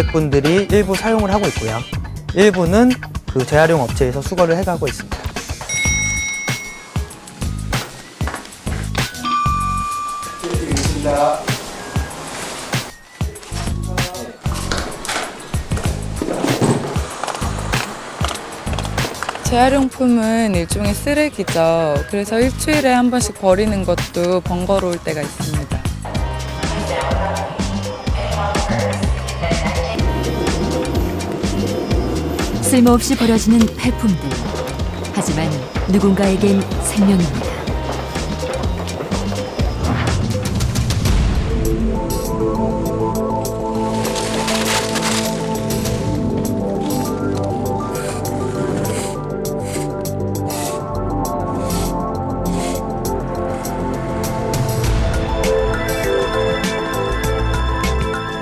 고객분들이 일부 사용을 하고 있고요. 일부는 그 재활용 업체에서 수거를 해가고 있습니다. 재활용품은 일종의 쓰레기죠. 그래서 일주일에 한 번씩 버리는 것도 번거로울 때가 있습니다. 쓸모없이 버려지는 폐품들. 하지만 누군가에겐 생명입니다.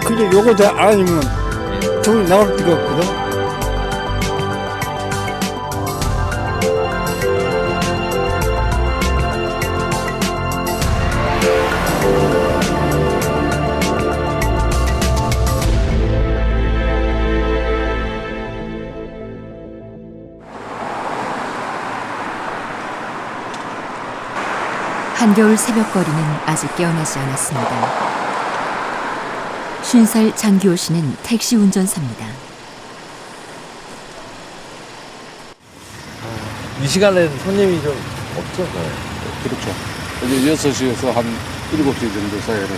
근데 요거 다 아니면 돈이 나올 필요 없거든. 한겨울 새벽거리는 아직 깨어나지 않았습니다. 50살 장기호 씨는 택시 운전사입니다. 이 시간에는 손님이 좀 없죠? 그렇죠. 이제 6시에서 한 7시 정도 사이에서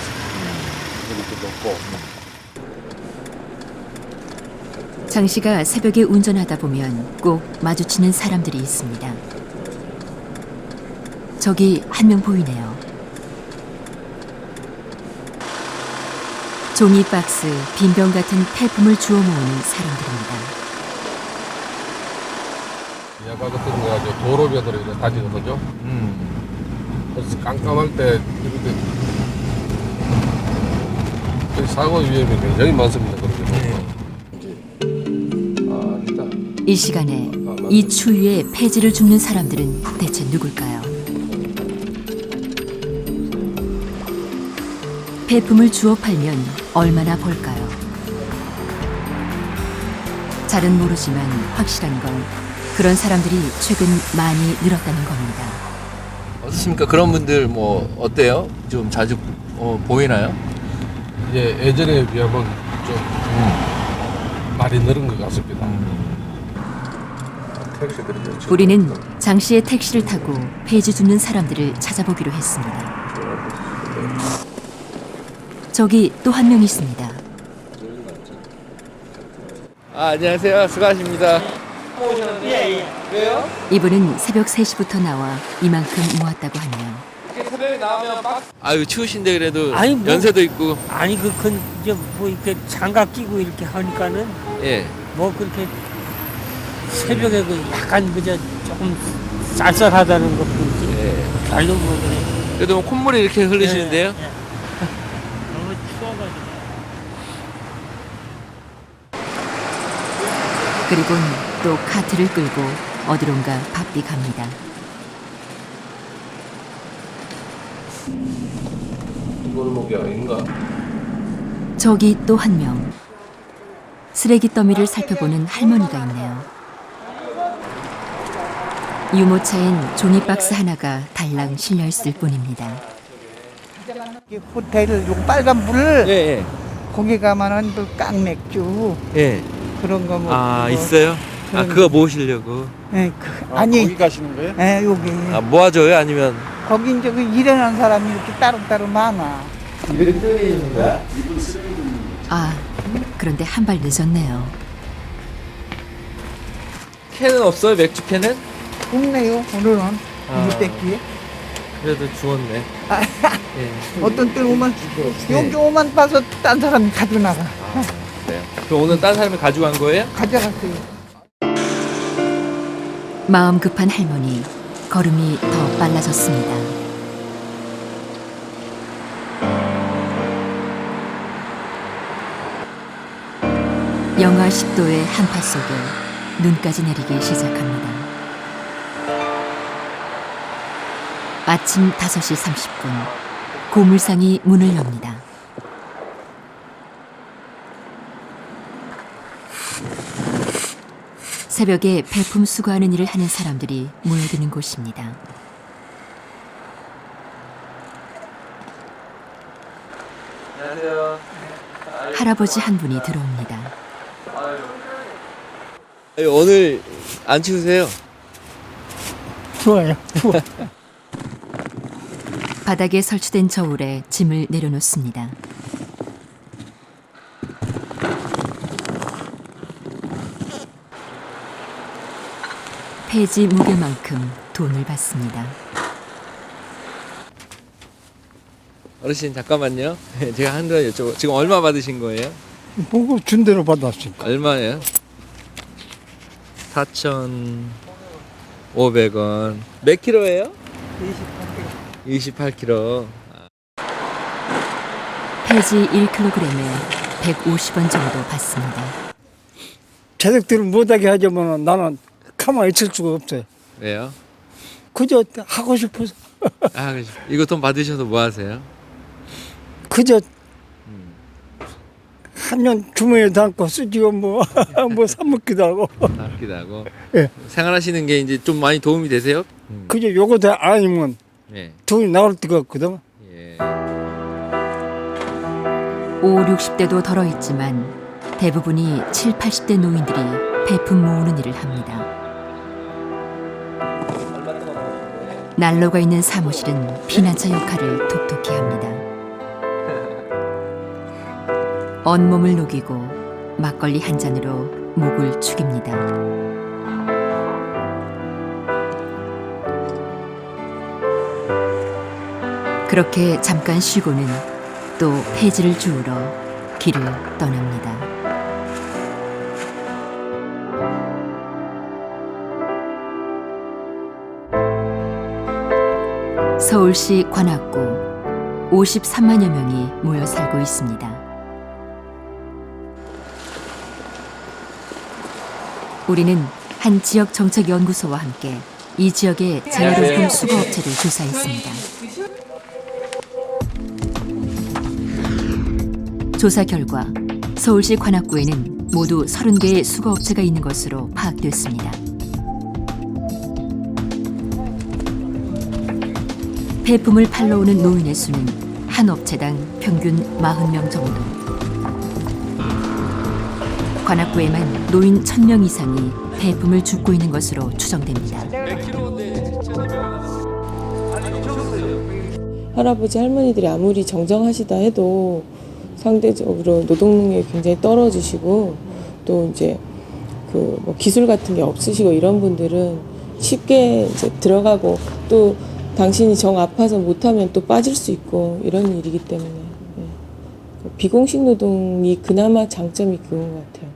그렇게 높고. 장 씨가 새벽에 운전하다 보면 꼭 마주치는 사람들이 있습니다. 저기 한 명 보이네요. 종이 박스, 빈병 같은 폐품을 주워 모으는 사람들입니다. 야가 같은 거 가지고 도로변으로 이렇게 다니거든요. 그래서 깜깜할 때 이렇게 사고 위험이 굉장히 많습니다. 이 시간에 이 추위에 폐지를 줍는 사람들은 대체 누굴까요? 폐품을 주워 팔면 얼마나 벌까요? 잘은 모르지만 확실한 건 그런 사람들이 최근 많이 늘었다는 겁니다. 어떻습니까? 그런 분들 뭐 어때요? 좀 자주 보이나요? 이제 예전에 비하면 좀 많이 늘은 것 같습니다. 우리는 장 씨의 택시를 타고 폐지 줍는 사람들을 찾아보기로 했습니다. 저기 또 한 명 있습니다. 안녕하세요. 수고하십니다. 왜요? 이분은 새벽 3시부터 나와 이만큼 모았다고 하네요. 새벽에 나오면 아유 추우신데 그래도 아니, 뭐- 연세도 있고. 아니 그건 이제 뭐 이렇게 장갑 끼고 이렇게 하니까는 예. 뭐 그렇게 새벽에 그 약간 그저 조금 쌀쌀하다는 것뿐이지 예. 별로 뭐 그래. 그래도 뭐 콧물이 이렇게 흘리시는데요? 너무 추워가지고. 그리곤 또 카트를 끌고 어디론가 바삐 갑니다. 골목이 아닌가? 저기 또 한 명. 쓰레기 더미를 살펴보는 할머니가 있네요. 유모차엔 종이 박스 하나가 달랑 실려 있을 뿐입니다. 호텔 요 빨간 불 예, 예. 거기 가면은 그 깡맥주 예. 그런 거 뭐. 아, 있어요? 아, 그런 그거 모으시려고. 예, 아니 거기 가시는 거예요? 예, 여기 아, 모아줘요? 아니면? 거기 이제 그 일하는 사람이 이렇게 따로따로 많아. 아, 그런데 한 발 늦었네요. 캔은 없어요? 맥주 캔은? 없네요 오늘은 아. 이 뺏기. 그래도 주웠네. 예. 어떤 때 오면 여기 오만 봐서 딴 사람이 가져나가. 아, 그래요? 그럼 오늘 딴 사람이 가져간 거예요? 가져갔어요. 마음 급한 할머니, 걸음이 더 빨라졌습니다. 영하 10도의 한파 속에 눈까지 내리기 시작합니다. 아침 5시 30분, 고물상이 문을 엽니다. 새벽에 폐품 수거하는 일을 하는 사람들이 모여드는 곳입니다. 안녕하세요. 할아버지 한 분이 들어옵니다. 오늘 안 추우세요? 좋아요. 바닥에 설치된 저울에 짐을 내려놓습니다. 폐지 무게만큼 돈을 받습니다. 어르신 잠깐만요. 제가 한 번 여쭤보. 지금 얼마 받으신 거예요? 보고 준 대로 받았으니까. 얼마예요? 4,500원. 몇 킬로예요? 28kg. 폐지 1kg에 150원 정도 받습니다. 자식들을 못하게 하자면 나는 가만히 있을 수가 없어요. 왜요? 그저 하고 싶어서. 아, 이거 돈 받으셔서 뭐 하세요? 그저 한 년 주머니에 담고 쓰지요. 뭐 사 먹기도 하고. 아끼도 하고. 예. 생활하시는 게 이제 좀 많이 도움이 되세요? 그저 요거 다 아니면 예. 돈이 나올 데가 없거든. 예. 5, 60대도 덜어 있지만 대부분이 7, 80대 노인들이 폐품 모으는 일을 합니다. 난로가 있는 사무실은 피난처 역할을 톡톡히 합니다. 온몸을 녹이고 막걸리 한 잔으로 목을 축입니다. 그렇게 잠깐 쉬고는 또 폐지를 주우러 길을 떠납니다. 서울시 관악구 53만여 명이 모여 살고 있습니다. 우리는 한 지역 정책 연구소와 함께 이 지역의 재활용품 수거업체를 조사했습니다. 조사 결과 서울시 관악구에는 모두 30개의 수거업체가 있는 것으로 파악됐습니다. 폐품을 팔러 오는 노인의 수는 한 업체당 평균 40명 정도. 관악구에만 노인 1000명 이상이 폐품을 줍고 있는 것으로 추정됩니다. 할아버지 할머니들이 아무리 정정하시다 해도 상대적으로 노동 능력이 굉장히 떨어지시고 또 이제 그 뭐 기술 같은 게 없으시고 이런 분들은 쉽게 이제 들어가고 또 당신이 정 아파서 못하면 또 빠질 수 있고 이런 일이기 때문에 비공식 노동이 그나마 장점이 그건 것 같아요.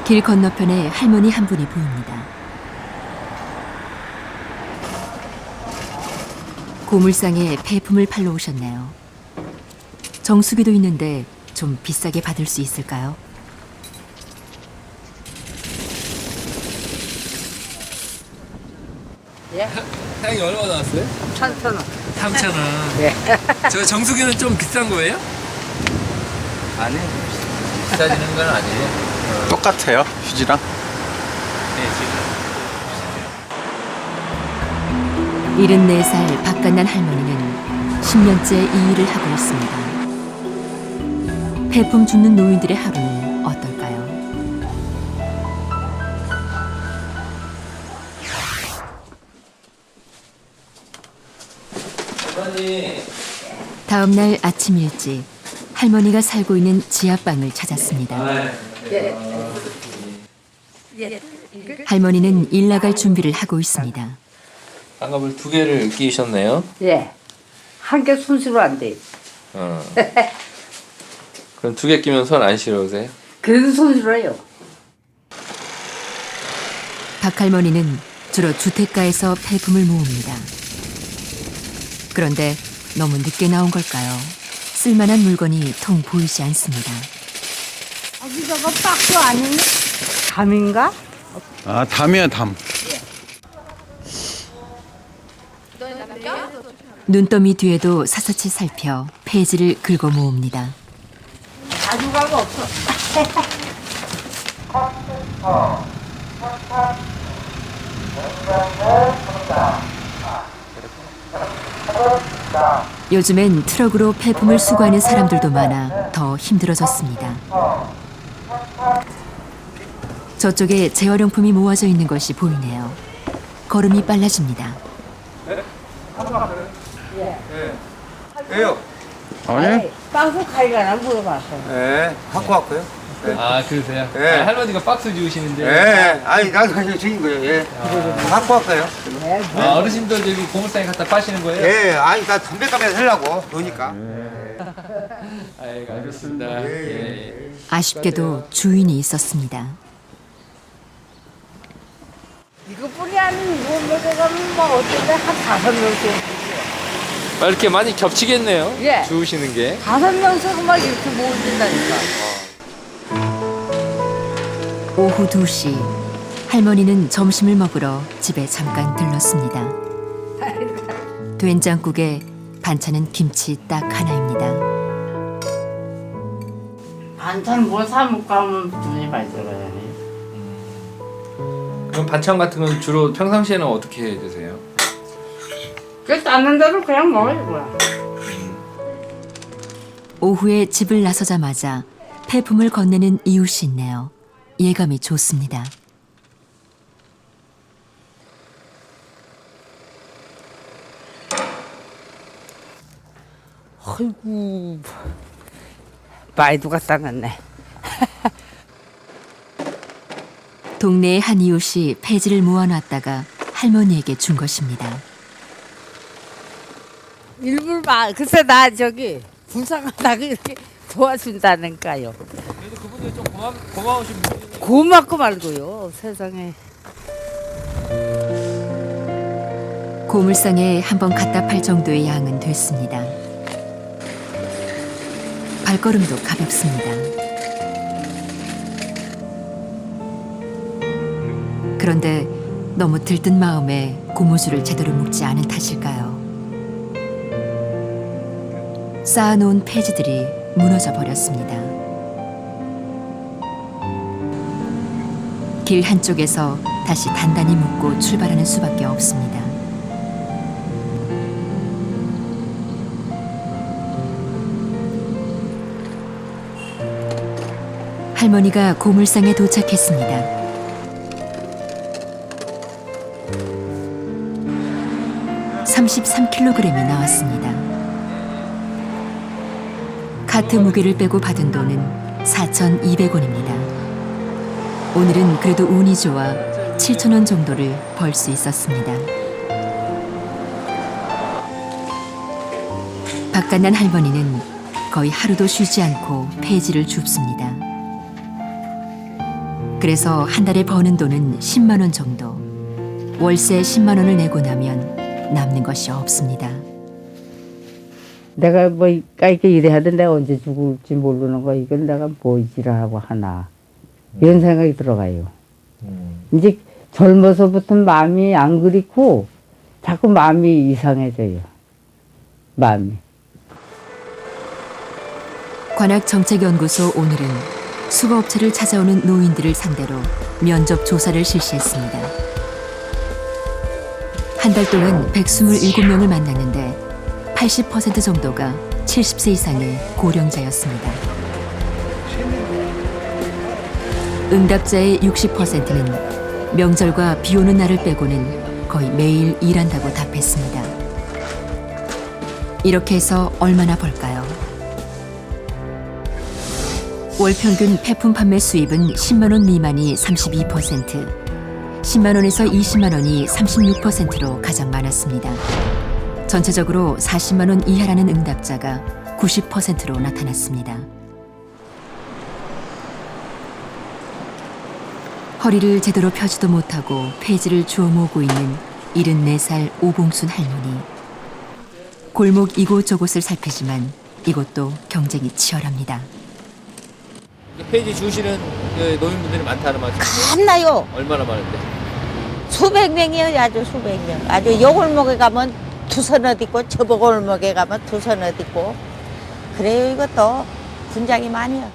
길 건너편에 할머니 한 분이 보입니다. 고물상에 폐품을 팔러 오셨네요. 정수기도 있는데 좀 비싸게 받을 수 있을까요? 사장님 얼마 나왔어요? 3,000원. 3,000원. 네. 저 정수기는 좀 비싼 거예요? 아니, 비싸지는 건 아니에요. 똑같아요, 휴지랑. 네, 74살 바깥난 할머니는 10년째 이 일을 하고 있습니다. 폐품 줍는 노인들의 하루는 어떨까요? 할머니. 다음 날 아침 일찍 할머니가 살고 있는 지하방을 찾았습니다. 할머니는 일 나갈 준비를 하고 있습니다. 장갑을 2개를 끼우셨네요. 예. 한 개 손수로 안 돼. 그럼 2개 끼면 손 안 시려우세요? 그래도 손수로요. 박 할머니는 주로 주택가에서 폐품을 모읍니다. 그런데 너무 늦게 나온 걸까요? 쓸만한 물건이 통 보이지 않습니다. 여기 저거 박스 아니니? 담인가? 아, 담이야, 담. 눈더미 뒤에도 사사치 살펴 폐지를 긁어 모읍니다. 가져가고 없어. 요즘엔 트럭으로 폐품을 수거하는 사람들도 많아 더 힘들어졌습니다. 저쪽에 재활용품이 모아져 있는 것이 보이네요. 걸음이 빨라집니다. 왜요? 아니? 빵수 가져가나 물어봤어. 네, 갖고 왔고요. 아 그러세요? 네. 아, 할머니가 박스 주우시는데. 네, 아니 나도 그냥 주인 거예요. 예. 갖고 왔어요. 아, 어르신들 저기 고물상에 갖다 파시는 거예요? 예, 아니 나 담배값에 살려고 좋으니까. 아이고, 알겠습니다. 예. 아쉽게도 주인이 있었습니다. 이거뿐이 아닌 몸무게 가면 뭐 어쩌다 한 5명씩. 이렇게 많이 겹치겠네요. 예. 주우시는 게. 5명씩 막 이렇게 모은다니까. 오후 2시 할머니는 점심을 먹으러 집에 잠깐 들렀습니다. 된장국에 반찬은 김치 딱 하나입니다. 반찬 뭐 사먹고 하면 돈이 많이 들어가요. 그럼 반찬 같은 건 주로 평상시에는 어떻게 해 드세요? 그 따는 대로 그냥 먹어요, 뭐야. 오후에 집을 나서자마자 폐품을 건네는 이웃이 있네요. 예감이 좋습니다. 아이고, 많이 누가 싸놨네. 동네의 한 이웃이 폐지를 모아놨다가 할머니에게 준 것입니다. 일부러 글쎄 나 저기 불쌍하다고 이렇게 도와준다니까요. 그래도 그분들 좀 고마우신 분이. 고맙고 말고요, 세상에. 고물상에 한번 갖다 팔 정도의 양은 됐습니다. 발걸음도 가볍습니다. 그런데 너무 들뜬 마음에 고무줄을 제대로 묶지 않은 탓일까요? 쌓아놓은 폐지들이 무너져 버렸습니다. 길 한쪽에서 다시 단단히 묶고 출발하는 수밖에 없습니다. 할머니가 고물상에 도착했습니다. (33kg이) 나왔습니다. 카트 무게를 빼고 받은 돈은 4,200원입니다. 오늘은 그래도 운이 좋아 7,000원 정도를 벌 수 있었습니다. 바깥난 할머니는 거의 하루도 쉬지 않고 폐지를 줍습니다. 그래서 한 달에 버는 돈은 10만 원 정도. 월세 10만 원을 내고 나면 남는 것이 없습니다. 내가 뭐 이렇게 일해야 돼. 내가 언제 죽을지 모르는 거. 이건 내가 뭐 일하고 하나. 이런 생각이 들어가요. 이제 젊어서부터 마음이 안 그리고 자꾸 마음이 이상해져요. 마음이. 관악정책연구소 오늘은 수거업체를 찾아오는 노인들을 상대로 면접 조사를 실시했습니다. 한 달 동안 127명을 만났는데 80% 정도가 70세 이상의 고령자였습니다. 응답자의 60%는 명절과 비 오는 날을 빼고는 거의 매일 일한다고 답했습니다. 이렇게 해서 얼마나 벌까요? 월 평균 폐품 판매 수입은 10만 원 미만이 32%, 10만 원에서 20만 원이 36%로 가장 많았습니다. 전체적으로 40만 원 이하라는 응답자가 90%로 나타났습니다. 허리를 제대로 펴지도 못하고 폐지를 주워 모으고 있는 74살 오봉순 할머니. 골목 이곳저곳을 살피지만 이곳도 경쟁이 치열합니다. 폐지 주우시는 노인분들이 많다는 말씀. 많나요? 얼마나 많은데? 수백 명이에요. 아주 수백 명. 아주 요 골목에 가면 두선 어디 있고 저 골목에 가면 두선 어디 있고 그래요. 이것도 분장이 많이요.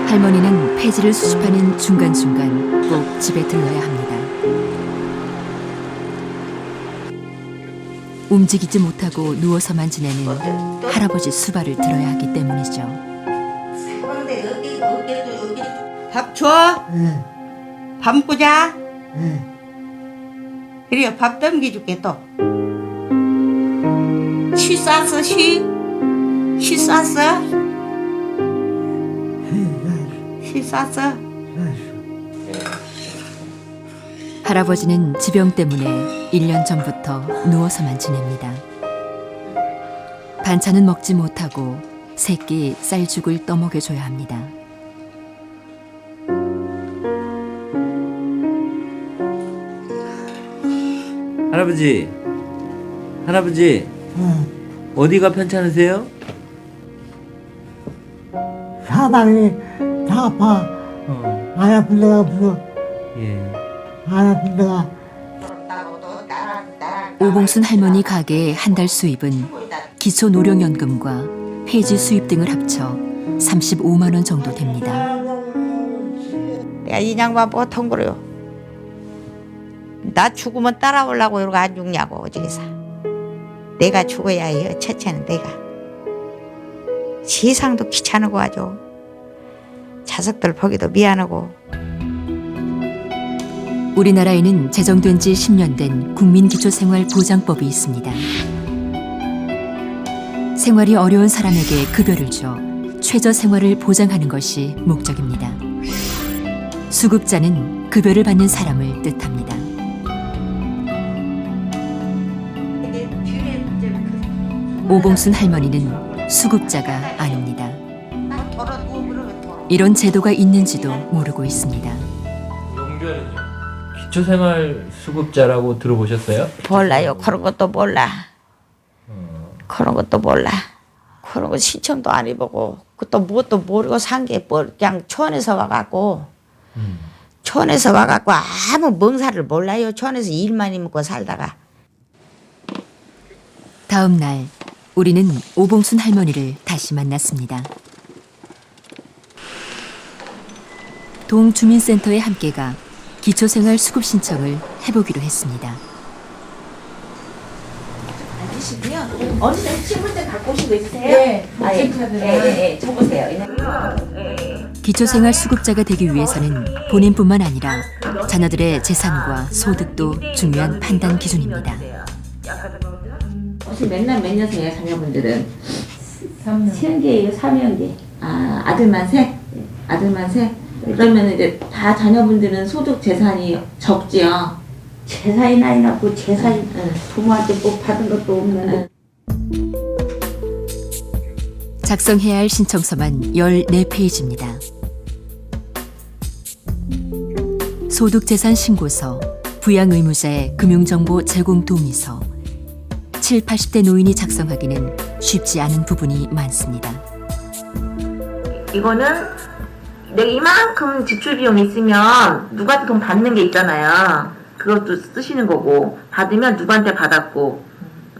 할머니는 폐지를 수집하는 중간중간 꼭 집에 들러야 합니다. 움직이지 못하고 누워서만 지내는 할아버지 수발을 들어야 하기 때문이죠. 밥 줘? 밥 먹고 자? 그래, 밥 덤겨줄게 또. 쉬 쌌어, 쉬? 쉬 쌌어? 쉬 쌌어? 할아버지는 지병 때문에 1년 전부터 누워서만 지냅니다. 반찬은 먹지 못하고 새끼 쌀죽을 떠먹여줘야 합니다. 할아버지, 할아버지, 어디가 편찮으세요? 사방이 다 아파. 안 아픈 데가 없어. 예. 안 아픈 데가. 오봉순 할머니 가게의 한 달 수입은 기초노령연금과 폐지 수입 등을 합쳐 35만 원 정도 됩니다. 내가 이 양반 보통 그래요. 나 죽으면 따라오려고 이러고 안 죽냐고 어디서. 내가 죽어야 해요. 첫째는 내가. 세상도 귀찮고 아주. 자식들 보기도 미안하고. 우리나라에는 제정된 지 10년 된 국민기초생활보장법이 있습니다. 생활이 어려운 사람에게 급여를 줘 최저 생활을 보장하는 것이 목적입니다. 수급자는 급여를 받는 사람을 뜻합니다. 오봉순 할머니는 수급자가 아닙니다. 이런 제도가 있는지도 모르고 있습니다. 용변은요? 기초생활 수급자라고 들어보셨어요? 몰라요. 그런 것도 몰라. 그런 것도 몰라. 그런 거 신청도 안 해보고 그것도 뭣도 모르고 산 게 그냥 촌에서 와갖고 촌에서 와갖고 아무 멍사를 몰라요. 촌에서 일만 해먹고 살다가. 다음 날 우리는 오봉순 할머니를 다시 만났습니다. 동주민센터에 함께 가 기초생활 수급 신청을 해보기로 했습니다. 앉으시고요. 어디서 친구들 갖고 오신 거 있으세요? 네. 네. 줘보세요. 기초생활 수급자가 되기 위해서는 본인뿐만 아니라 자녀들의 재산과 소득도 중요한 판단 기준입니다. 혹시 맨날 몇 년생이에요, 자녀분들은? 3년이에요, 3년기. 아, 아들만 셋? 아들만 셋? 그러면 이제 다 자녀분들은 소득 재산이 적지요? 재산이 나이 났고 재산이 부모한테 뭐 받은 것도 없는데. 작성해야 할 신청서만 14페이지입니다. 소득재산 신고서, 부양의무자의 금융정보 제공 동의서, 7, 80대 노인이 작성하기는 쉽지 않은 부분이 많습니다. 이거는 내가 이만큼 지출 비용이 있으면 누구한테 돈 받는 게 있잖아요. 그것도 쓰시는 거고, 받으면 누구한테 받았고,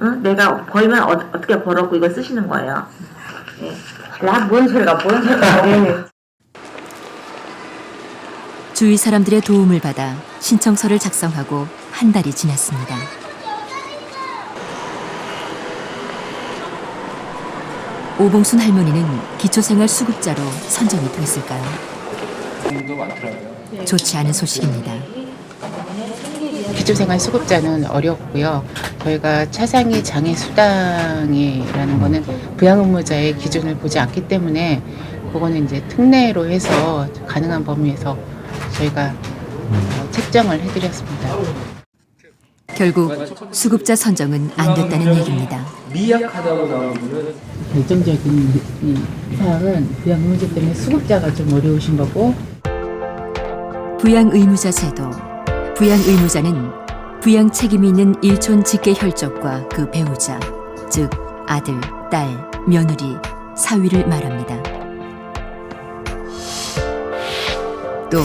응? 내가 벌면 어떻게 벌었고 이걸 쓰시는 거예요. 네. 뭔 소리가. 주위 사람들의 도움을 받아 신청서를 작성하고 한 달이 지났습니다. 오봉순 할머니는 기초생활 수급자로 선정이 됐을까요? 좋지 않은 소식입니다. 기초생활 수급자는 어렵고요. 저희가 차상위 장애 수당이라는 거는 부양의무자의 기준을 보지 않기 때문에 그거는 이제 특례로 해서 가능한 범위에서 저희가 책정을 해드렸습니다. 결국 수급자 선정은 안 됐다는 얘기입니다. 미약하다고 나온 분은 결정적인 사항은 부양의무자 때문에 수급자가 좀 어려우신 거고. 부양의무자 제도. 부양의무자는 부양 책임이 있는 일촌 직계 혈족과 그 배우자, 즉 아들, 딸, 며느리, 사위를 말합니다. 또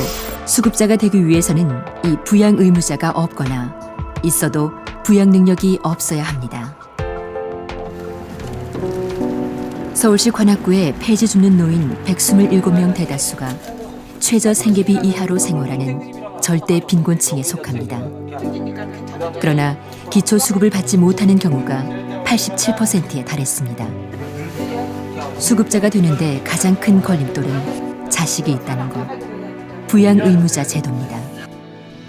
수급자가 되기 위해서는 이 부양의무자가 없거나 있어도 부양 능력이 없어야 합니다. 서울시 관악구의 폐지 줍는 노인 127명 대다수가 최저 생계비 이하로 생활하는 절대 빈곤층에 속합니다. 그러나 기초수급을 받지 못하는 경우가 87%에 달했습니다. 수급자가 되는데 가장 큰 걸림돌은 자식이 있다는 것. 부양의무자 제도입니다.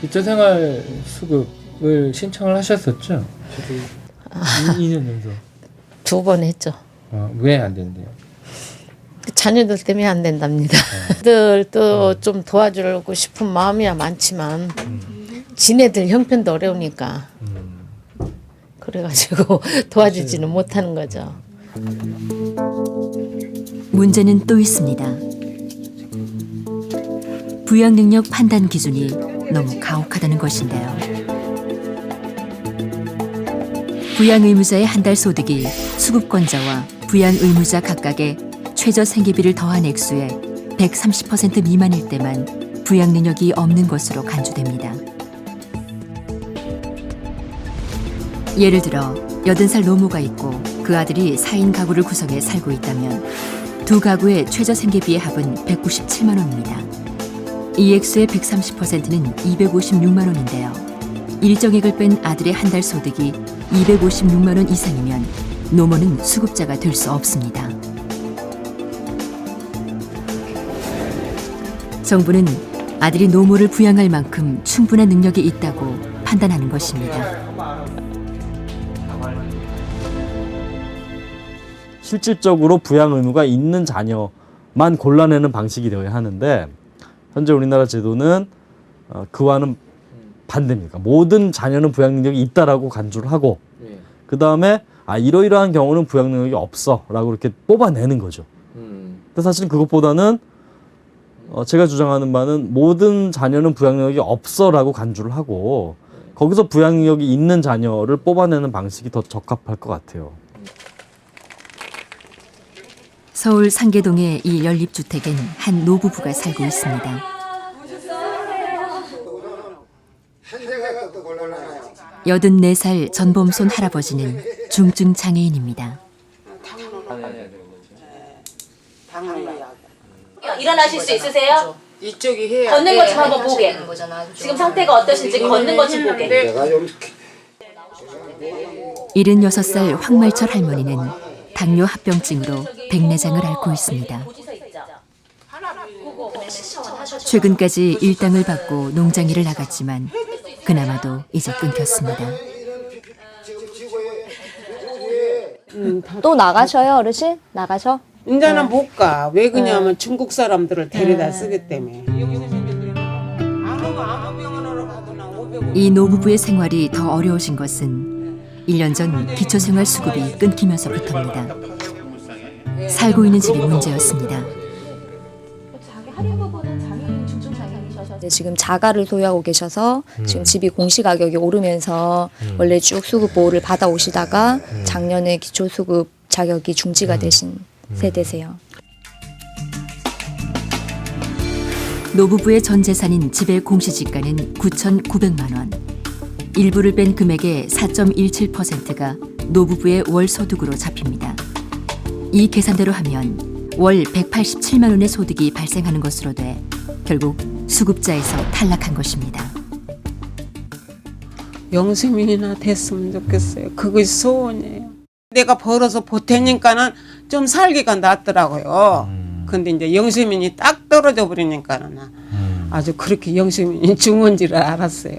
기초생활수급을 신청을 하셨었죠? 2년 정도. 2번 했죠. 왜 안 된대요? 자녀들 때문에 안 된답니다. 들도 좀 도와주고 싶은 마음이야 많지만 지네들 형편도 어려우니까 그래가지고 도와주지는 못하는 거죠. 문제는 또 있습니다. 부양 능력 판단 기준이 너무 가혹하다는 것인데요. 부양 의무자의 한 달 소득이 수급권자와 부양 의무자 각각의 최저 생계비를 더한 액수의 130% 미만일 때만 부양 능력이 없는 것으로 간주됩니다. 예를 들어 80살 노모가 있고 그 아들이 4인 가구를 구성해 살고 있다면 두 가구의 최저 생계비의 합은 197만 원입니다. 이 액수의 130%는 256만 원인데요. 일정액을 뺀 아들의 한 달 소득이 256만 원 이상이면 노모는 수급자가 될 수 없습니다. 정부는 아들이 노모를 부양할 만큼 충분한 능력이 있다고 판단하는 것입니다. 실질적으로 부양 의무가 있는 자녀만 골라내는 방식이 되어야 하는데 현재 우리나라 제도는 그와는 반대입니다. 모든 자녀는 부양 능력이 있다라고 간주를 하고 그 다음에 이러이러한 경우는 부양 능력이 없어라고 이렇게 뽑아내는 거죠. 근데 사실 그것보다는 제가 주장하는 바는 모든 자녀는 부양 능력이 없어라고 간주를 하고 거기서 부양 능력이 있는 자녀를 뽑아내는 방식이 더 적합할 것 같아요. 서울 상계동의 이 연립주택엔 한 노부부가 살고 있습니다. 84살 전범손 할아버지는 중증 장애인입니다. 일어나실 수 있으세요? 이쪽이 해야 걷는 것 좀 한번 보게. 지금 상태가 어떠신지 걷는 것 좀 보게. 76살 황말철 할머니는 당뇨 합병증으로 백내장을 앓고 있습니다. 최근까지 일당을 받고 농장일을 나갔지만 그나마도 이제 끊겼습니다. 또 나가셔요, 어르신? 나가셔? 이제는 못 가. 왜 그러냐면 중국 사람들을 데려다 쓰기 때문에. 이 노부부의 생활이 더 어려워진 것은 1년 전 기초생활 수급이 끊기면서부터입니다. 살고 있는 집이 문제였습니다. 지금 자가를 소유하고 계셔서 지금 집이 공시가격이 오르면서 원래 쭉 수급 보호를 받아오시다가 작년에 기초수급 자격이 중지가 되신 세대세요. 노부부의 전 재산인 집의 공시지가는 9,900만 원. 일부를 뺀 금액의 4.17%가 노부부의 월 소득으로 잡힙니다. 이 계산대로 하면 월 187만 원의 소득이 발생하는 것으로 돼 결국 수급자에서 탈락한 것입니다. 영수민이나 됐으면 좋겠어요. 그것이 소원이에요. 내가 벌어서 보태니까는 좀 살기가 낫더라고요. 근데 이제 영수민이 딱 떨어져 버리니까는 아주 그렇게 영수민이 중원지를 알았어요.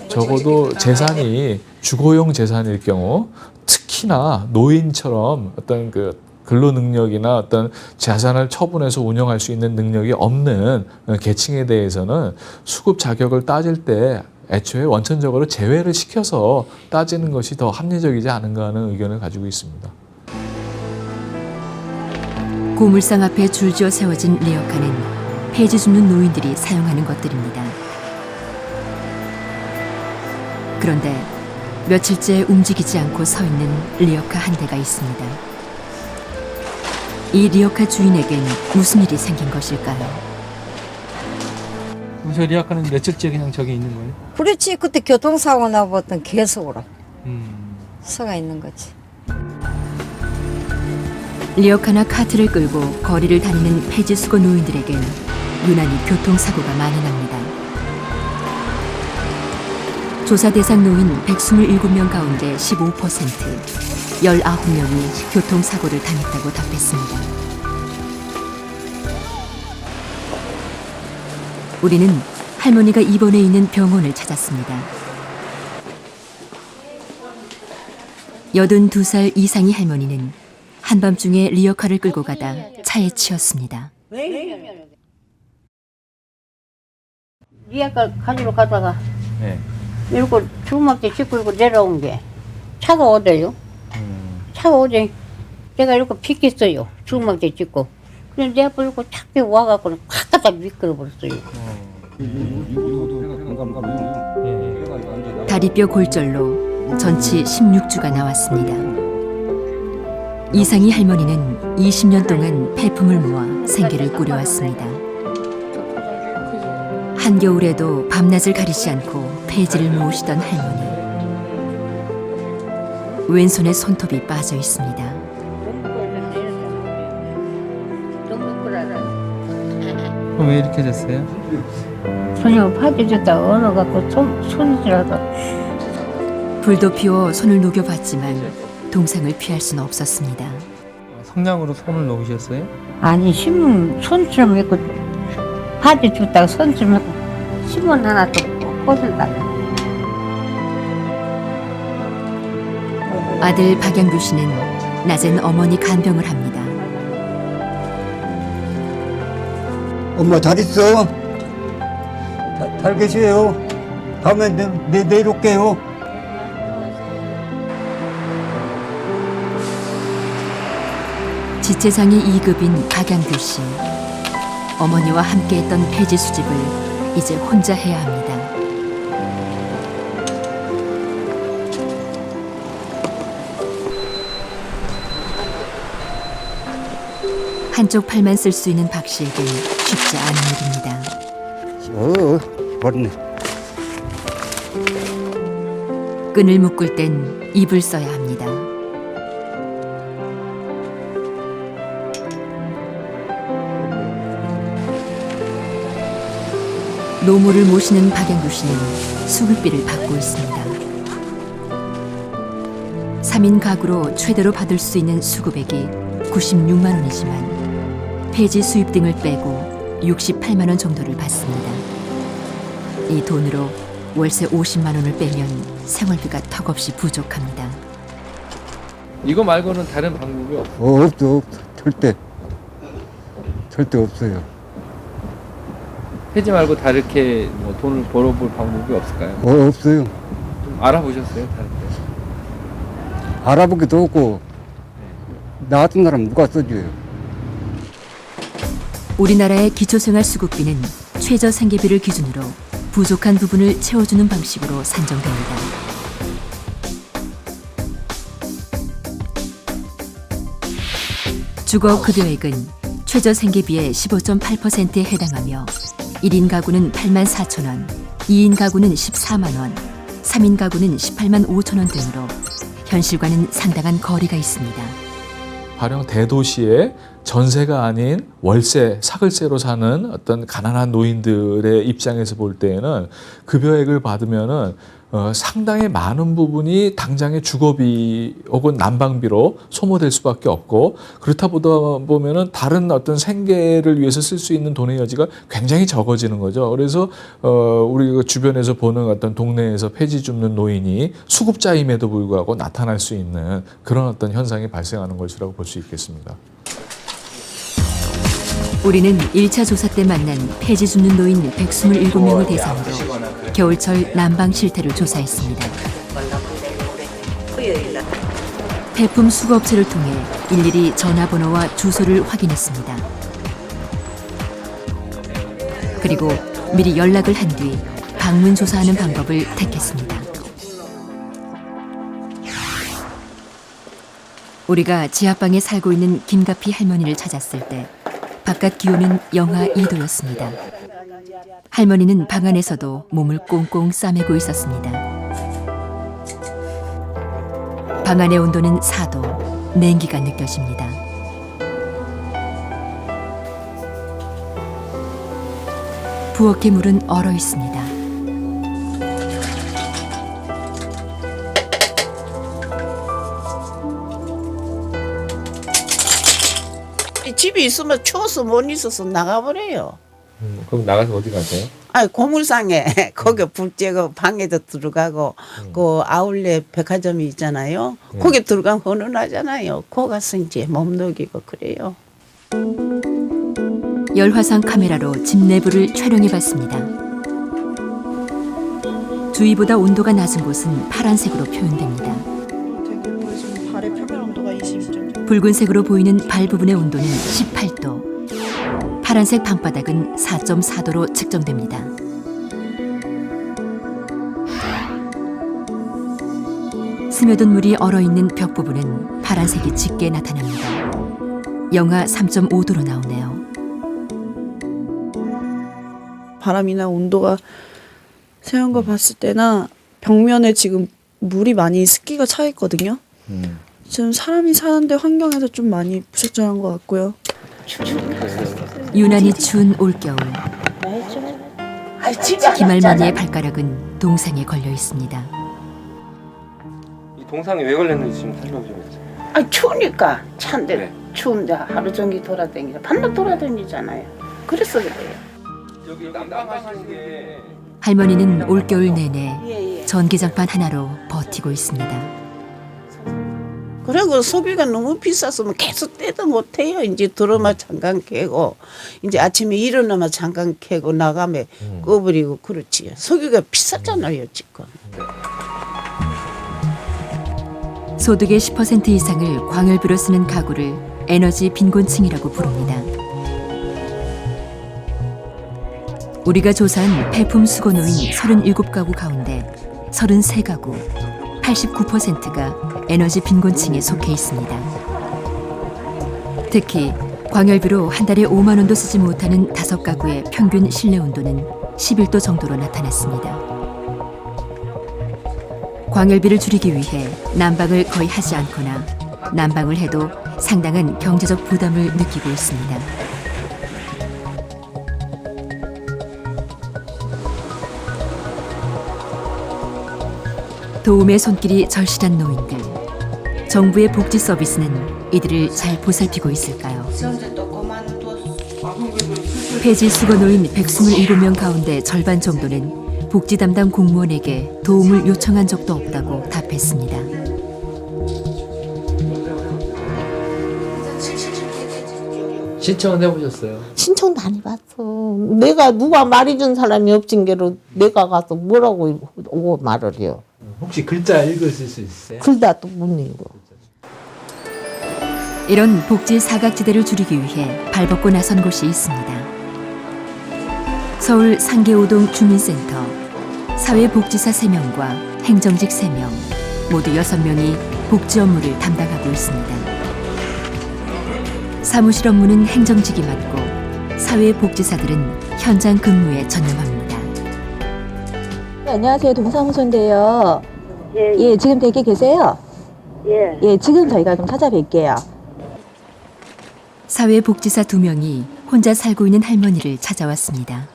적어도 재산이 주거용 재산일 경우 특히나 노인처럼 어떤 그 근로 능력이나 어떤 자산을 처분해서 운영할 수 있는 능력이 없는 계층에 대해서는 수급 자격을 따질 때 애초에 원천적으로 제외를 시켜서 따지는 것이 더 합리적이지 않은가 하는 의견을 가지고 있습니다. 고물상 앞에 줄지어 세워진 리어카는 폐지 줍는 노인들이 사용하는 것들입니다. 그런데 며칠째 움직이지 않고 서 있는 리어카 한 대가 있습니다. 이 리어카 주인에겐 무슨 일이 생긴 것일까요? 저 리아카는 며칠째 그냥 저기 있는 거예요? 그렇지. 그때 교통사고 나봤던 계속 오라. 서가 있는 거지. 리어카나 카트를 끌고 거리를 다니는 폐지수거 노인들에겐 유난히 교통사고가 많이 납니다. 조사 대상 노인 127명 가운데 15%, 19명이 교통사고를 당했다고 답했습니다. 우리는 할머니가 입원해 있는 병원을 찾았습니다. 82살 이상희 할머니는 한밤중에 리어카를 끌고 가다 차에 치였습니다. 리어카 가지러 가다가 네. 이러고 주먹대 짚고 내려온 게 차가 오대요. 차가 오대 내가 이렇게 비켰어요. 주먹대 짚고. 그래서 내 앞에 이렇게 탁 빼고 와갖고 확 갖다 미끄러버렸어요. 다리뼈 골절로 전치 16주가 나왔습니다. 이상희 할머니는 20년 동안 폐품을 모아 생계를 꾸려왔습니다. 한겨울에도 밤낮을 가리지 않고 폐지를 모으시던 할머니. 왼손에 손톱이 빠져 있습니다. 그럼 왜 이렇게 됐어요? 손이 파져졌다 얼어갖고 손이라도. 불도 피워 손을 녹여봤지만 동상을 피할 수는 없었습니다. 성냥으로 손을 놓으셨어요? 아니 신문 손처럼 했고 파져졌다가 손처럼 했고 신문 하나 또 꽂았다가. 아들 박양규 씨는 낮엔 어머니 간병을 합니다. 엄마 잘 있어? 잘 계세요? 다음에 내일 올게요. 지체장애 2급인 박양규 씨. 어머니와 함께했던 폐지 수집을 이제 혼자 해야 합니다. 한쪽 팔만 쓸 수 있는 박 씨에겐 쉽지 않은 일입니다. 버렸네. 끈을 묶을 땐 입을 써야 합니다. 노모를 모시는 박양규 씨는 수급비를 받고 있습니다. 3인 가구로 최대로 받을 수 있는 수급액이 96만 원이지만 폐지 수입 등을 빼고 68만 원 정도를 받습니다. 이 돈으로 월세 50만 원을 빼면 생활비가 턱없이 부족합니다. 이거 말고는 다른 방법이 없어요? 없어. 절대 없어요. 폐지 말고 다르게 뭐 돈을 벌어볼 방법이 없을까요? 없어요. 좀 알아보셨어요? 다른 데? 알아보기도 없고 나 같은 사람 누가 써줘요? 우리나라의 기초생활수급비는 최저생계비를 기준으로 부족한 부분을 채워주는 방식으로 산정됩니다. 주거급여액은 최저생계비의 15.8%에 해당하며 1인 가구는 8만 4천 원, 2인 가구는 14만 원, 3인 가구는 18만 5천 원 등으로 현실과는 상당한 거리가 있습니다. 가령 대도시의 전세가 아닌 월세, 사글세로 사는 어떤 가난한 노인들의 입장에서 볼 때에는 급여액을 받으면은 상당히 많은 부분이 당장의 주거비 혹은 난방비로 소모될 수밖에 없고, 그렇다 보면은 다른 어떤 생계를 위해서 쓸 수 있는 돈의 여지가 굉장히 적어지는 거죠. 그래서 우리가 주변에서 보는 어떤 동네에서 폐지 줍는 노인이 수급자임에도 불구하고 나타날 수 있는 그런 어떤 현상이 발생하는 것이라고 볼 수 있겠습니다. 우리는 1차 조사 때 만난 폐지 줍는 노인 127명을 대상으로 겨울철 난방 실태를 조사했습니다. 폐품 수거업체를 통해 일일이 전화번호와 주소를 확인했습니다. 그리고 미리 연락을 한 뒤 방문 조사하는 방법을 택했습니다. 우리가 지하방에 살고 있는 김가피 할머니를 찾았을 때 바깥 기온은 영하 2도였습니다. 할머니는 방 안에서도 몸을 꽁꽁 싸매고 있었습니다. 방 안의 온도는 4도, 냉기가 느껴집니다. 부엌의 물은 얼어 있습니다. 집에 있으면 추워서 못 있어서 나가버려요. 그럼 나가서 어디 가세요? 아니 고물상에 거기 불 쬐고 방에도 들어가고 그 아울렛 백화점이 있잖아요. 거기 들어가면 훈훈하잖아요. 거기 가서 이제 몸 녹이고 그래요. 열화상 카메라로 집 내부를 촬영해봤습니다. 주위보다 온도가 낮은 곳은 파란색으로 표현됩니다. 발의 표면 온도가 22점. 붉은색으로 보이는 발 부분의 온도는 18도, 파란색 방바닥은 4.4도로 측정됩니다. 스며든 물이 얼어있는 벽 부분은 파란색이 짙게 나타납니다. 영하 3.5도로 나오네요. 바람이나 온도가 세운 거 봤을 때나 벽면에 지금 물이 많이 습기가 차 있거든요. 지금 사람이 사는데 환경에서 좀 많이 부적절한 것 같고요. 유난히 추운 올겨울. 김할머니의 발가락은 동상에 걸려 있습니다. 이 동상에 왜 걸렸는지 지금 설명 좀 해주세요. 아 추우니까 찬데 네. 추운데 하루 종일 돌아다니자 밤낮 돌아다니잖아요. 그래서 그래요. 여기 난방하시는 게 할머니는 올겨울 내내 전기장판 하나로 버티고 있습니다. 그리고 소비가 너무 비쌌으면 계속 떼도 못해요. 이제 들어만 잠깐 캐고 이제 아침에 일어나면 잠깐 캐고 나가면 꺼버리고 그렇지요. 석유가 비쌌잖아요 지금. 소득의 10% 이상을 광열비로 쓰는 가구를 에너지 빈곤층이라고 부릅니다. 우리가 조사한 폐품 수거노인 37가구 가운데 33가구, 89%가 에너지 빈곤층에 속해 있습니다. 특히 광열비로 한 달에 5만 원도 쓰지 못하는 5가구의 평균 실내 온도는 11도 정도로 나타났습니다. 광열비를 줄이기 위해 난방을 거의 하지 않거나 난방을 해도 상당한 경제적 부담을 느끼고 있습니다. 도움의 손길이 절실한 노인들. 정부의 복지 서비스는 이들을 잘 보살피고 있을까요? 폐지 수거노인 127명 가운데 절반 정도는 복지 담당 공무원에게 도움을 요청한 적도 없다고 답했습니다. 신청은 해보셨어요? 신청도 안 해봤어. 내가 누가 말해준 사람이 없진 게로 내가 가서 뭐라고 오고 말을 해요. 혹시 글자 읽으실 수 있어요? 글자도 못 읽어. 이런 복지 사각지대를 줄이기 위해 발벗고 나선 곳이 있습니다. 서울 상계오동 주민센터. 사회복지사 3명과 행정직 3명, 모두 6명이 복지 업무를 담당하고 있습니다. 사무실 업무는 행정직이 맡고 사회복지사들은 현장 근무에 전념합니다. 안녕하세요. 동사무소인데요. 예, 지금 댁에 계세요? 예, 지금 저희가 좀 찾아뵐게요. 사회복지사 2명이 혼자 살고 있는 할머니를 찾아왔습니다.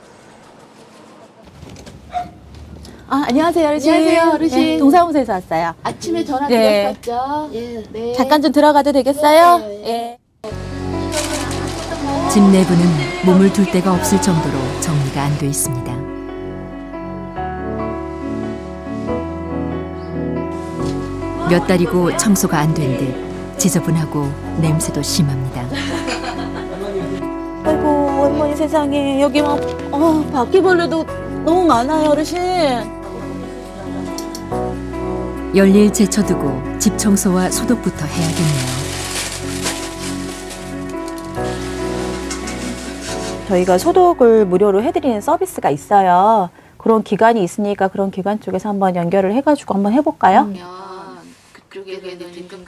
아, 안녕하세요, 어르신. 안녕하세요, 어르신. 네, 동사무소에서 왔어요. 아침에 전화 네. 드렸었죠? 예, 네. 잠깐 좀 들어가도 되겠어요? 예. 집 내부는 몸을 둘 데가 없을 정도로 정리가 안 돼 있습니다. 몇 달이고 청소가 안 된 듯 지저분하고 냄새도 심합니다. 아이고, 할머니 세상에. 여기 막, 바퀴벌레도 너무 많아요, 어르신. 열일 제쳐두고 집 청소와 소독부터 해야겠네요. 저희가 소독을 무료로 해드리는 서비스가 있어요. 그런 기관이 있으니까 그런 기관 쪽에서 한번 연결을 해가지고 한번 해볼까요?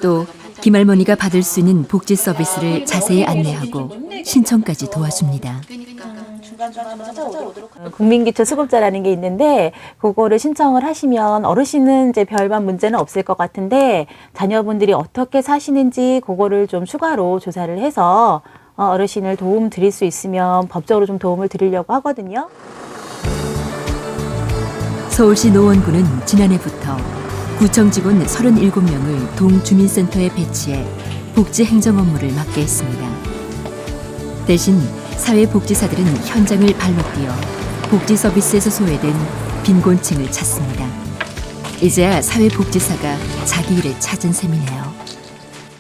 또 김할머니가 받을 수 있는 복지 서비스를 자세히 안내하고 신청까지 도와줍니다. 국민기초수급자라는 게 있는데 그거를 신청을 하시면 어르신은 이제 별반 문제는 없을 것 같은데 자녀분들이 어떻게 사시는지 그거를 좀 추가로 조사를 해서 어르신을 도움 드릴 수 있으면 법적으로 좀 도움을 드리려고 하거든요. 서울시 노원구는 지난해부터 구청 직원 37명을 동주민센터에 배치해 복지 행정 업무를 맡게 했습니다. 대신 사회복지사들은 현장을 발로 뛰어 복지 서비스에서 소외된 빈곤층을 찾습니다. 이제야 사회복지사가 자기 일을 찾은 셈이네요.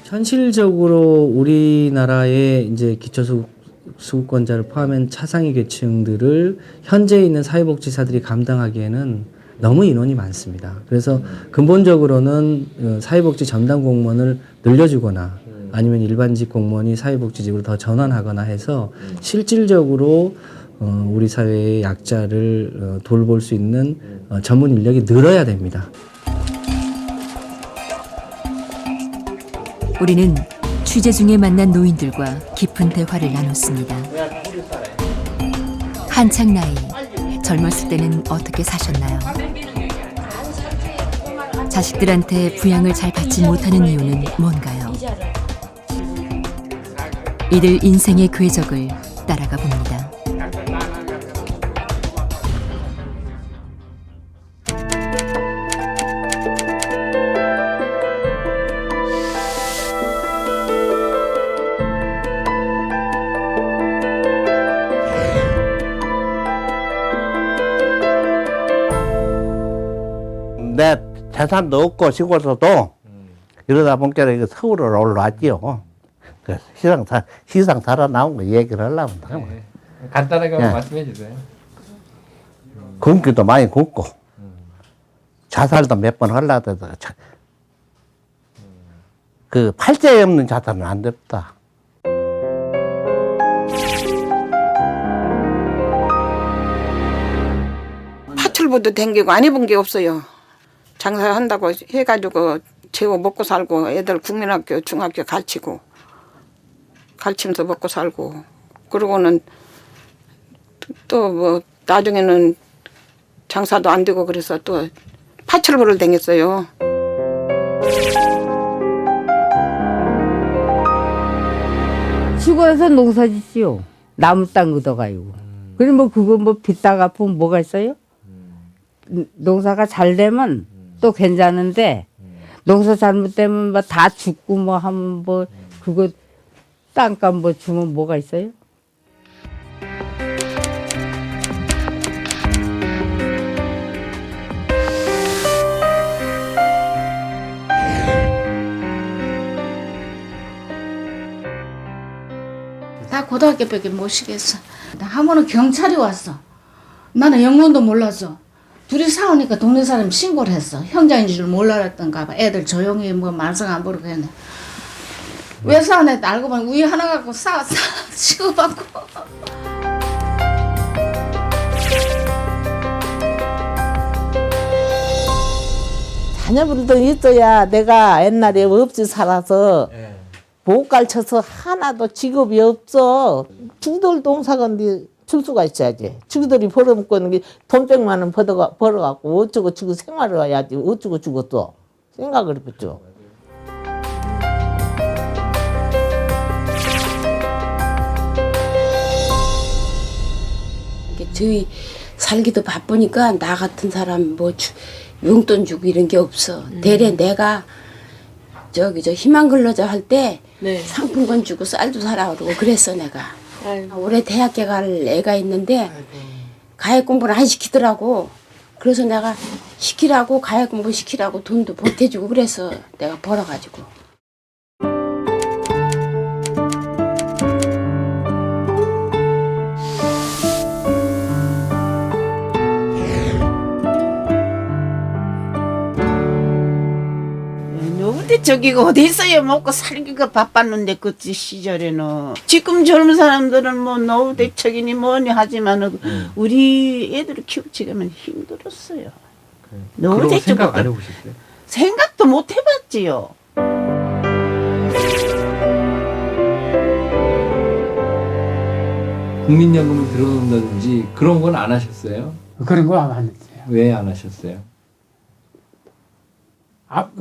현실적으로 우리나라의 이제 기초수급권자를 포함한 차상위 계층들을 현재 있는 사회복지사들이 감당하기에는 너무 인원이 많습니다. 그래서 근본적으로는 사회복지 전담 공무원을 늘려주거나 아니면 일반직 공무원이 사회복지직으로 더 전환하거나 해서 실질적으로 우리 사회의 약자를 돌볼 수 있는 전문 인력이 늘어야 됩니다. 우리는 취재 중에 만난 노인들과 깊은 대화를 나눴습니다. 한창 나이, 젊었을 때는 어떻게 사셨나요? 자식들한테 부양을 잘 받지 못하는 이유는 뭔가요? 이들 인생의 궤적을 따라가 봅니다. 내 재산도 없고 시골에서도 이러다 보니까 서울로 올라왔지요. 시상 살아나온 거 얘기를 하려고. 네. 간단하게 네. 말씀해 주세요. 굶기도 많이 굶고 자살도 몇 번 하려고 해도 그 팔자에 없는 자살은 안 됐다. 파출부도 댕기고 안 입은 게 없어요. 장사한다고 해가지고 재워 먹고 살고 애들 국민학교 중학교 가르치면서 먹고 살고 그러고는 또 뭐 나중에는 장사도 안 되고 그래서 또 파출부를 댕겼어요. 시골에서 농사 짓지요. 나무 땅 걷어가지고. 그럼 뭐 그거 뭐 빚다 갚으면 뭐가 있어요? 농사가 잘 되면 또 괜찮은데 농사 잘못되면 뭐 다 죽고 뭐 하면 뭐 그거 땅값 뭐 주면 뭐가 있어요? 다 고등학교밖에 못 시겠어. 하모는 경찰이 왔어. 나는 영문도 몰랐어. 둘이 싸우니까 동네 사람 신고를 했어. 형제인 줄 몰랐던가 봐. 애들 조용히 뭐 말썽 안 부르고 했네. 왜 싸우네? 알고 보니 우유 하나 갖고 치고받고. 자녀분들 있어야 내가 옛날에 없이 살아서 못 가르쳐서 하나도 직업이 없어. 주들 동사건데 출수가 있어야지. 주들이 벌어먹고 있는 게 돈 100만 원 벌어갖고 어쩌고 저쩌고 생활을 해야지. 어쩌고 저쩌고 생각을 해봤죠. 저희 살기도 바쁘니까 나 같은 사람 뭐 용돈 주고 이런 게 없어. 대래 내가 저 희망 근로자 할 때 상품권 주고 쌀도 사라 그러고 그랬어 내가. 올해 대학교 갈 애가 있는데 가해 공부를 안 시키더라고. 그래서 내가 시키라고 가해 공부 시키라고 돈도 보태주고 그래서 내가 벌어가지고. 근데 저기가 어디 있어요? 먹고 살기가 바빴는데 그 시절에는. 지금 젊은 사람들은 뭐 노후 대책이니 뭐니 하지만은 우리 애들을 키우치기면 힘들었어요. 노후 대책 생각 안 해보셨어요? 생각도 못 해봤지요. 국민연금을 들어놓는다든지 그런 건 안 하셨어요? 그런 거 안 했어요. 왜 안 하셨어요?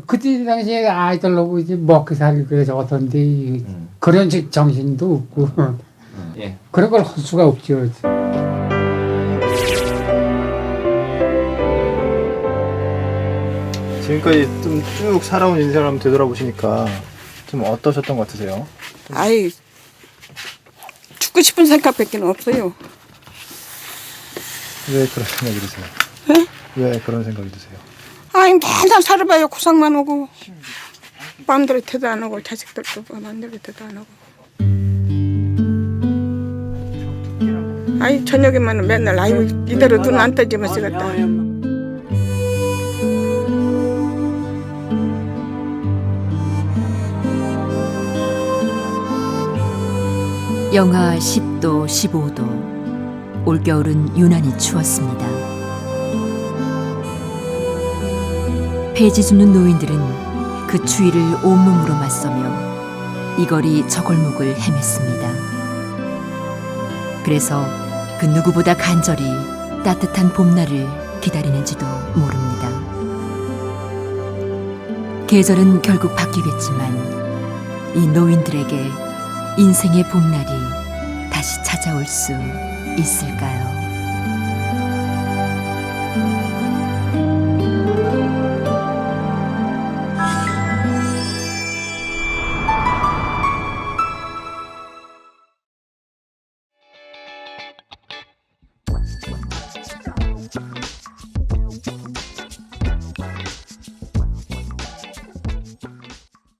그때 당시에 아이들 놓고 이제 먹고 살기 위해서 어떤데 그런 정신도 없고 예. 그런 걸 할 수가 없죠. 지금까지 좀 쭉 살아온 인생을 한번 되돌아보시니까 좀 어떠셨던 것 같으세요? 아이 죽고 싶은 생각밖에 없어요. 왜 그런 생각이 드세요? 왜 그런 생각이 드세요? 아이 맨날 살아봐요. 고생만 하고 마음대로 대도 안 하고 자식들도 마음대로 대도 안 하고. 아이 저녁에만 맨날 아이고 이대로 눈 안 떠지면 쓰겠다. 영하 10도, 15도. 올겨울은 유난히 추웠습니다. 폐지 줍는 노인들은 그 추위를 온몸으로 맞서며 이 거리 저 골목을 헤맸습니다. 그래서 그 누구보다 간절히 따뜻한 봄날을 기다리는지도 모릅니다. 계절은 결국 바뀌겠지만 이 노인들에게 인생의 봄날이 다시 찾아올 수 있을까요?